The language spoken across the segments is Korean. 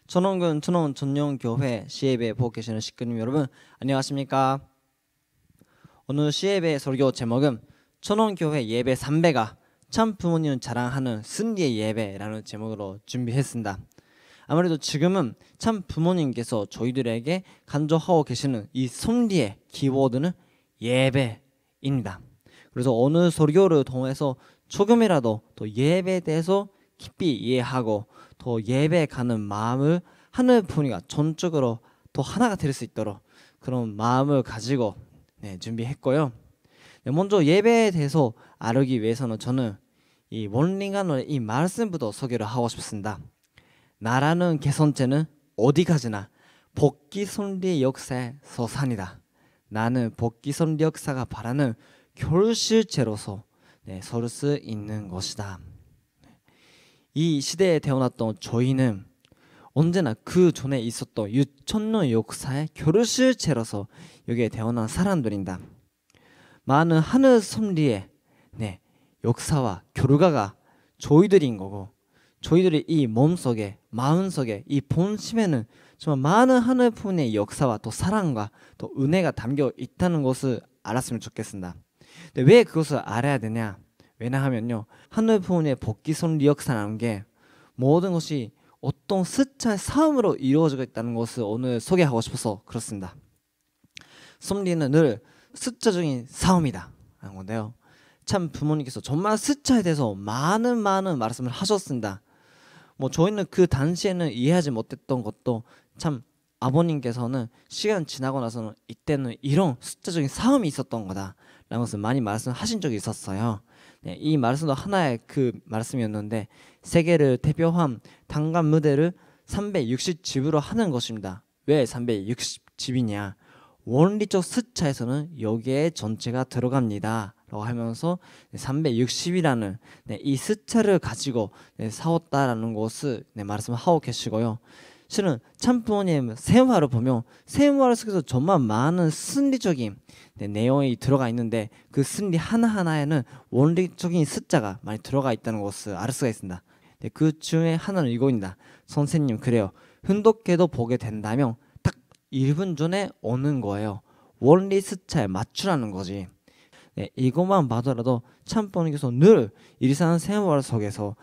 천원군 천원 전용교회 시예배 보고 계시는 식구님 여러분 안녕하십니까? 오늘 시예배 설교 제목은 천원교회 예배 3배가 참 부모님을 자랑하는 승리의 예배라는 제목으로 준비했습니다. 아무래도 지금은 참 부모님께서 저희들에게 간절하고 계시는 이 승리의 키워드는 예배입니다. 그래서 오늘 설교를 통해서 조금이라도 더 예배에 대해서 깊이 이해하고 더 예배에 가는 마음을 하늘 부모님과 전적으로 더 하나가 될 수 있도록 그런 마음을 가지고 준비했고요. 먼저 예배에 대해서 알기 위해서는 저는 이 원링간의 이 말씀부터 소개를 하고 싶습니다. 나라는 개선죄는 어디까지나 복귀선리의 역사의 서산이다. 나는 복귀선리 역사가 바라는 결실체로서 설 수 있는 것이다. 이 시대에 태어났던 저희는 언제나 그 전에 있었던 6,000년 역사의 결실체로서 여기에 태어난 사람들입니다. 많은 하늘 섭리의 역사와 결과가 저희들인 거고, 저희들의 이 몸속에 마음속에 이 본심에는 정말 많은 하늘 부분의 역사와 또 사랑과 또 은혜가 담겨 있다는 것을 알았으면 좋겠습니다. 근데 왜 그것을 알아야 되냐? 왜냐하면요, 하늘 부분의 복귀선리 역사라는 게 모든 것이 어떤 숫자의 싸움으로 이루어지고 있다는 것을 오늘 소개하고 싶어서 그렇습니다. 섭리는 늘 숫자적인 싸움이다 라는 건데요, 참 부모님께서 정말 숫자에 대해서 많은 말씀을 하셨습니다. 저희는 그 당시에는 이해하지 못했던 것도 참 아버님께서는 시간 지나고 나서는 이때는 이런 숫자적인 싸움이 있었던 거다 라는 것을 많이 말씀하신 적이 있었어요. 이 말씀도 하나의 그 말씀이었는데, 세계를 대표한 단감 무대를 360집으로 하는 것입니다. 왜 360집이냐? 원리적 숫자에서는 여기에 전체가 들어갑니다 라고 하면서 360이라는 이 숫자를 가지고 싸웠다라는 것을 말씀하고 계시고요. 실은 참 부모님 생활을 보면 생활 속에서 정말 많은 승리적인 내용이 들어가 있는데, 그 승리 하나하나에는 원리적인 숫자가 많이 들어가 있다는 것을 알 수가 있습니다. 그 중에 하나는 이거입니다. 선생님, 그래요, 흔독해도 보게 된다면 딱 1분 전에 오는 거예요. 원리 숫자에 맞추라는 거지. 이것만 봐더라도 참 부모님께서 늘 일상생활 속에서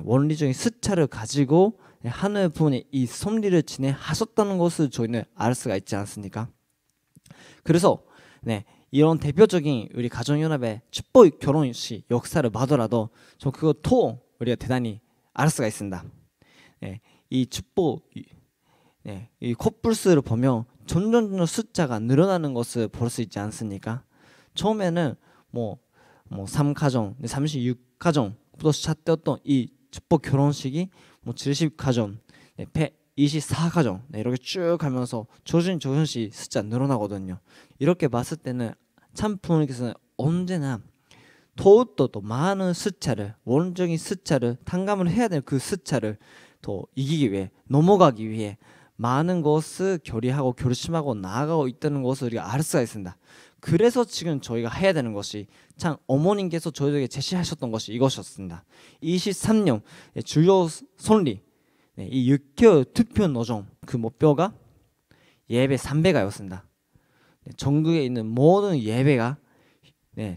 원리적인 숫자를 가지고 하늘 부분에 이 섭리를 진행하셨다는 것을 저희는 알 수가 있지 않습니까? 그래서 이런 대표적인 우리 가정연합의 축복 결혼식 역사를 봐더라도 저 그것도 우리가 대단히 알 수가 있습니다. 이 축복 이 커플수를 보면 점점 숫자가 늘어나는 것을 볼 수 있지 않습니까? 처음에는 3가정, 36가정부터 시작되었던 이 축복 결혼식이 70가정, 124가정 이렇게 쭉 가면서 조금씩 숫자 늘어나거든요. 이렇게 봤을 때는 참 부모님께서는 언제나 더욱더 또 많은 숫자를, 원적인 숫자를 탕감을 해야 될 그 숫자를 더 이기기 위해, 넘어가기 위해 많은 것을 결의하고 결심하고 나아가고 있다는 것을 우리가 알 수가 있습니다. 그래서 지금 저희가 해야 되는 것이, 참 어머님께서 저희에게 제시하셨던 것이 이것이었습니다. 23년 주요 선리, 이 6개월 투표 노정, 그 목표가 예배 3배가였습니다. 전국에 있는 모든 예배가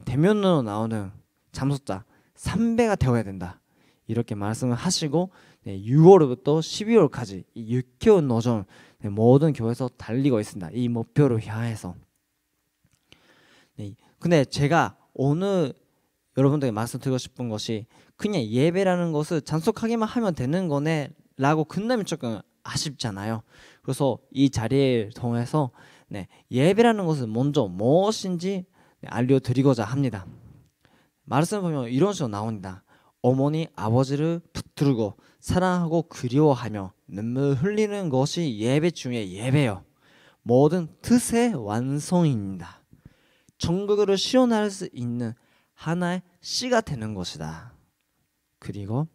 대면으로 나오는 참석자 3배가 되어야 된다, 이렇게 말씀을 하시고 6월부터 12월까지 이 6개월 노정 모든 교회에서 달리고 있습니다. 이 목표를 향해서. 근데 제가 오늘 여러분들에게 말씀드리고 싶은 것이, 그냥 예배라는 것을 잔속하기만 하면 되는 거네 라고 끝나면 조금 아쉽잖아요. 그래서 이 자리를 통해서 예배라는 것은 먼저 무엇인지 알려드리고자 합니다. 말씀 보면 이런 식으로 나옵니다. 어머니 아버지를 붙들고 사랑하고 그리워하며 눈물 흘리는 것이 예배 중에 예배요, 모든 뜻의 완성입니다. 전국을 시원할 수 있는 하나의 씨가 되는 것이다. 그리고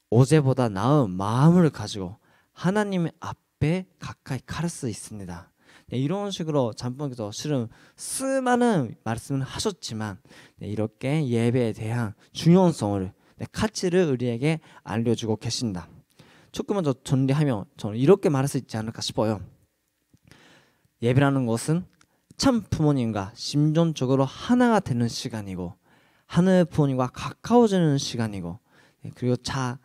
어제보다 나은 마음을 가지고 하나님 앞에 가까이 갈 수 있습니다. 이런 식으로 잠깐께서 실은 수많은 말씀을 하셨지만 이렇게 예배에 대한 중요성을, 가치를 우리에게 알려주고 계신다. 조금만 더 정리하면 저는 이렇게 말할 수 있지 않을까 싶어요. 예배라는 것은 참 부모님과 심정적으로 하나가 되는 시간이고 하늘 부모님과 가까워지는 시간이고 그리고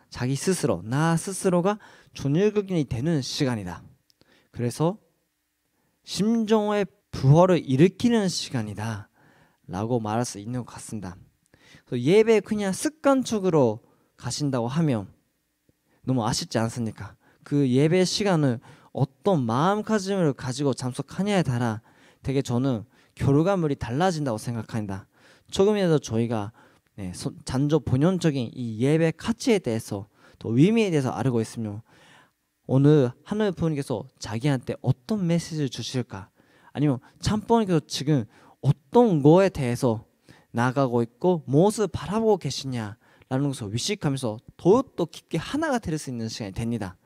자기 스스로 나 스스로가 존일극인이 되는 시간이다. 그래서 심정의 부활을 일으키는 시간이다 라고 말할 수 있는 것 같습니다. 예배에 그냥 습관적으로 가신다고 하면 너무 아쉽지 않습니까? 그 예배 시간을 어떤 마음가짐을 가지고 참석하냐에 따라 되게 저는 결과물이 달라진다고 생각합니다. 조금이라도 저희가 잔조 본연적인 이 예배 가치에 대해서 또 의미에 대해서 알고 있으면 오늘 하늘 부모님께서 자기한테 어떤 메시지를 주실까, 아니면 참부모님께서 지금 어떤 거에 대해서 나아가고 있고 무엇을 바라보고 계시냐라는 것을 의식하면서 더욱더 깊게 하나가 될 수 있는 시간이 됩니다.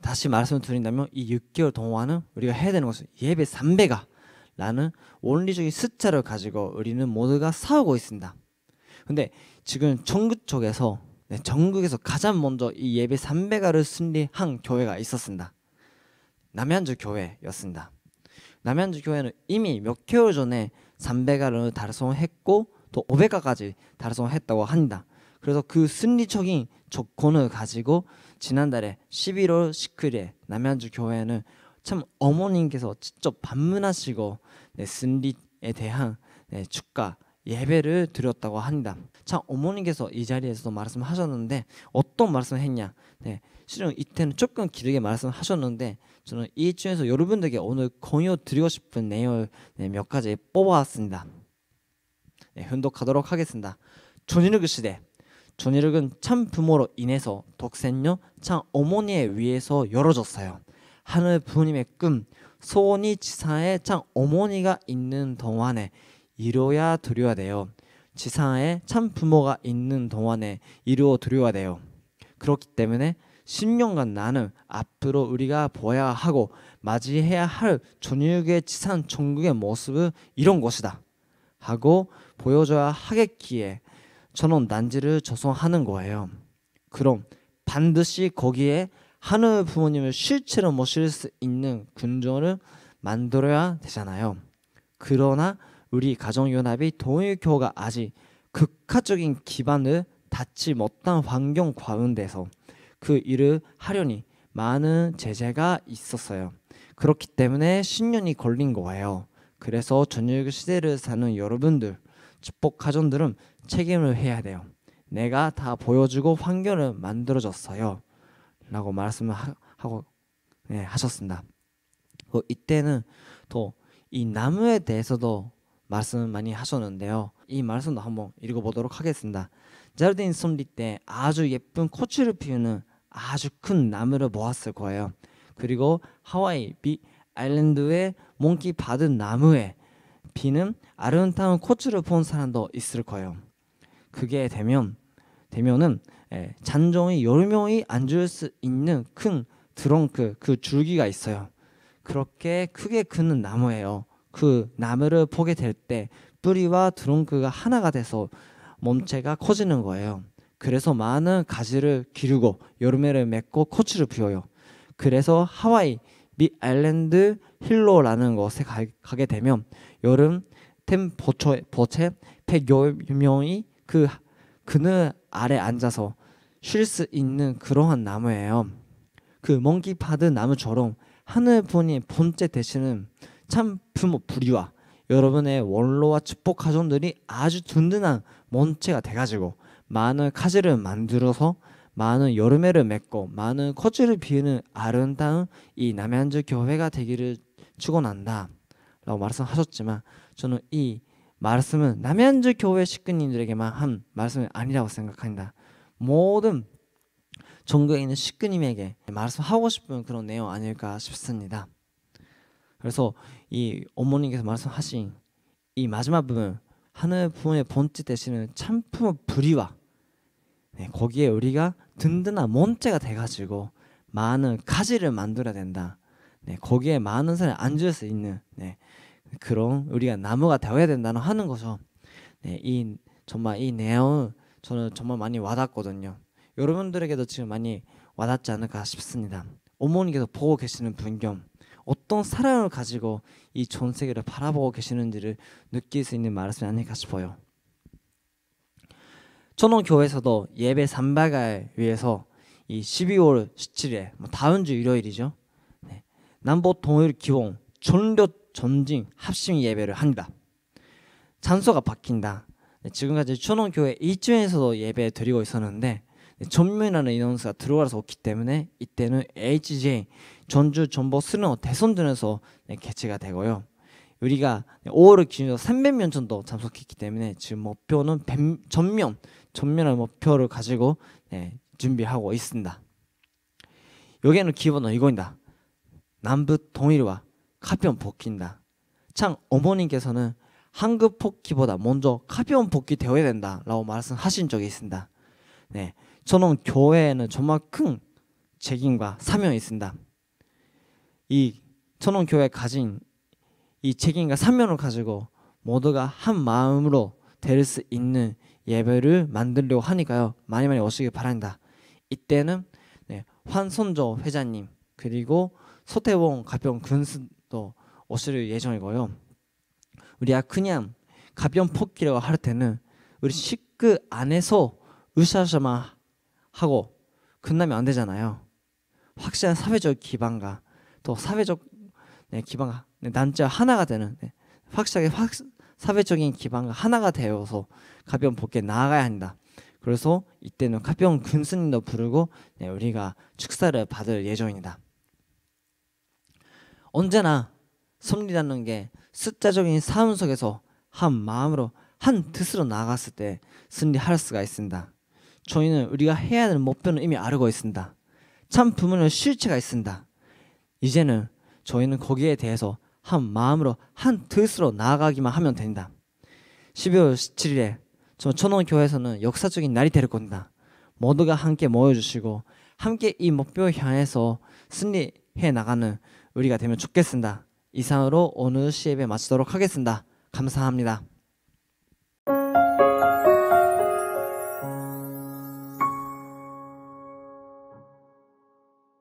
다시 말씀을 드린다면 이 6개월 동안은 우리가 해야 되는 것은 예배 3배가 라는 원리적인 숫자를 가지고 우리는 모두가 싸우고 있습니다. 근데 지금 전국에서 가장 먼저 이 예배 3배가를 승리한 교회가 있었습니다. 남양주 교회였습니다. 남양주 교회는 이미 몇 개월 전에 3배가를 달성했고 또 5배가까지 달성했다고 합니다. 그래서 그 승리적인 조건을 가지고 지난달에 11월 19일에 남양주 교회는 참 어머님께서 직접 방문하시고 승리에 대한 축가 예배를 드렸다고 합니다. 참 어머님께서 이 자리에서도 말씀하셨는데 어떤 말씀을 했냐, 실은 이때는 조금 길게 말씀하셨는데 저는 이 중에서 여러분들에게 오늘 공유드리고 싶은 내용을 몇 가지 뽑아왔습니다. 훈독하도록 하겠습니다. 존일그 시대, 존일은 참 부모로 인해서 독생녀 참 어머니에 의해서 열어졌어요. 하늘 부모님의 꿈, 소원이 지상에 참 어머니가 있는 동안에 이루어야 드려야 돼요. 지상에 참 부모가 있는 동안에 이루어 드려야 돼요. 그렇기 때문에 10년간 나는 앞으로 우리가 보아야 하고 맞이해야 할 존육의 지상 천국의 모습은 이런 것이다 하고 보여줘야 하겠기에 저는 난지를 조성하는 거예요. 그럼 반드시 거기에 하늘 부모님을 실체로 모실 수 있는 군정을 만들어야 되잖아요. 그러나 우리 가정연합이 동일교가 아직 극화적인 기반을 닿지 못한 환경 가운데서 그 일을 하려니 많은 제재가 있었어요. 그렇기 때문에 10년이 걸린 거예요. 그래서 전율 시대를 사는 여러분들, 축복 가정들은 책임을 해야 돼요. 내가 다 보여주고 환경을 만들어줬어요 라고 말씀을 하고 하셨습니다. 이때는 또 이 나무에 대해서도 말씀을 많이 하셨는데요. 이 말씀도 한번 읽어보도록 하겠습니다. 자르딘 솜리 때 아주 예쁜 꽃을 피우는 아주 큰 나무를 모았을 거예요. 그리고 하와이 빅 아일랜드의 몽키 받은 나무에 피는 아름다운 꽃을 본 사람도 있을 거예요. 그게 되면은 잔종이 10명이 앉을 수 있는 큰 트렁크, 그 줄기가 있어요. 그렇게 크게 크는 나무예요. 그 나무를 보게 될 때 뿌리와 트렁크가 하나가 돼서 몸체가 커지는 거예요. 그래서 많은 가지를 기르고 여름에를 맺고 꽃을 피워요. 그래서 하와이 빅 아일랜드 힐로라는 곳에 가게 되면 여름 템 보채 100여 명이 그 그늘 아래 앉아서 쉴 수 있는 그러한 나무예요. 그 몽키 파드 나무처럼 하늘 부모님 본체 되시는 참 부모 부리와 여러분의 원로와 축복 가정들이 아주 든든한 몸체가 돼가지고 많은 가지를 만들어서 많은 여름에를 맺고 많은 꽃을 피우는 아름다운 이 남양주 교회가 되기를 축원한다 라고 말씀하셨지만 저는 이 말씀은 남양주 교회 식구님들에게만 한 말씀이 아니라고 생각합니다. 모든 전국에 있는 식구님에게 말씀하고 싶은 그런 내용 아닐까 싶습니다. 그래서 이 어머님께서 말씀하신 이 마지막 부분, 하늘 부모의 본체 되시는 참품 불의와 거기에 우리가 든든한 몸체가 돼가지고 많은 가지를 만들어야 된다. 거기에 많은 사람이 앉을 수 있는 그런 우리가 나무가 되어야 된다는 하는 거죠. 정말 이 내용은 저는 정말 많이 와닿거든요. 여러분들에게도 지금 많이 와닿지 않을까 싶습니다. 어머니께서 보고 계시는 분경, 어떤 사랑을 가지고 이 전 세계를 바라보고 계시는지를 느낄 수 있는 말씀이 아닐까 싶어요. 천원교회에서도 예배 삼박을 위해서 이 12월 17일에 다음 주 일요일이죠. 네, 남북 통일 기원 전력 전진 합심 예배를 합니다. 장소가 바뀐다. 네, 지금까지 천원교회 1층에서도 예배 드리고 있었는데 전면이라는 인원수가 들어와서 없기 때문에 이때는 HJ 전주 전북 수능 대선전에서 개최가 되고요. 우리가 5월을 기준으로 300명 정도 참석했기 때문에 지금 목표는 전면의 목표를 가지고 준비하고 있습니다. 여기에는 기본은 이거입니다. 남북 통일과 가벼운 복귀입니다. 참 어머님께서는 한국 복귀보다 먼저 가벼운 복귀 되어야 된다라고 말씀하신 적이 있습니다. 네, 저는 교회에는 정말 큰 책임과 사명이 있습니다. 이 천원 교회 가진 이 책임과 사명을 가지고 모두가 한 마음으로 될 수 있는 예배를 만들려고 하니까요. 많이 오시길 바랍니다. 이때는 환선조 회장님 그리고 소태봉 가평 군수도 오실 예정이고요. 우리가 그냥 가평 폭기라고 할 때는 우리 식구 안에서 으쌰으쌰만 하고 끝나면 안 되잖아요. 확실한 사회적 기반과 또 사회적 기반과 난자 하나가 되는 확실하게 사회적인 기반과 하나가 되어서 가평 복귀에 나아가야 한다. 그래서 이때는 가평 군수님도 부르고 우리가 축사를 받을 예정입니다. 언제나 섭리라는 게 숫자적인 삶 속에서 한 마음으로 한 뜻으로 나아갔을 때 승리할 수가 있습니다. 저희는 우리가 해야 하는 목표는 이미 알고 있습니다. 참 부모는 실체가 있습니다. 이제는 저희는 거기에 대해서 한 마음으로 한 뜻으로 나아가기만 하면 됩니다. 12월 17일에 천원교회에서는 역사적인 날이 될 겁니다. 모두가 함께 모여주시고 함께 이 목표를 향해서 승리해 나가는 우리가 되면 좋겠습니다. 이상으로 오늘 시예배 마치도록 하겠습니다. 감사합니다.